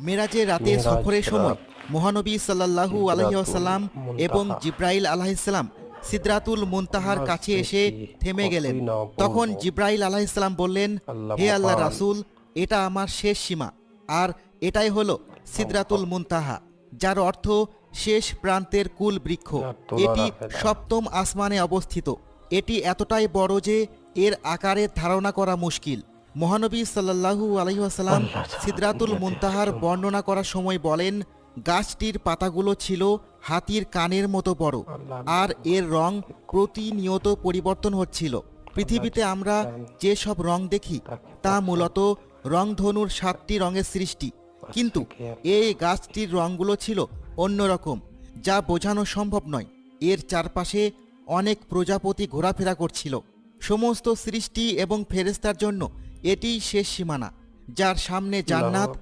মেরাজের রাতে সফরের সময় মহানবী সাল্লাল্লাহু আলাইহি ওয়াসাল্লাম এবং জিব্রাইল আলাইহিসসালাম সিদরাতুল মুনতাহার কাছে এসে থেমে গেলেন। তখন জিব্রাইল আলাইহিসসালাম বললেন, হে আল্লাহর রাসূল, এটা আমার শেষ সীমা, আর এটাই হলো সিদরাতুল মুনতাহা, যার অর্থ শেষ প্রান্তের কুল বৃক্ষ। এটি সপ্তম আসমানে অবস্থিত। এটি এতটাই বড় যে এর আকারের ধারণা করা মুশকিল। মহানবী সাল্লাল্লাহু আলাইহি ওয়াসাল্লাম সিদরাতুল মুনতাহার বর্ণনা করার সময় বলেন, গাছটির পাতাগুলো ছিল হাতির কানের মতো বড়, আর এর রং প্রতিনিয়ত পরিবর্তন হচ্ছিল। পৃথিবীতে আমরা যে সব রং দেখি তা মূলত রংধনুর 7টি রঙের সৃষ্টি, কিন্তু এই গাছটির রঙগুলো ছিল অন্যরকম, যা বোঝানো সম্ভব নয়। এর চারপাশে অনেক প্রজাপতি ঘোরাফেরা করছিল। সমস্ত সৃষ্টি এবং ফেরেশতার জন্য এটিই শেষ সীমানা, যার সামনে জান্নাত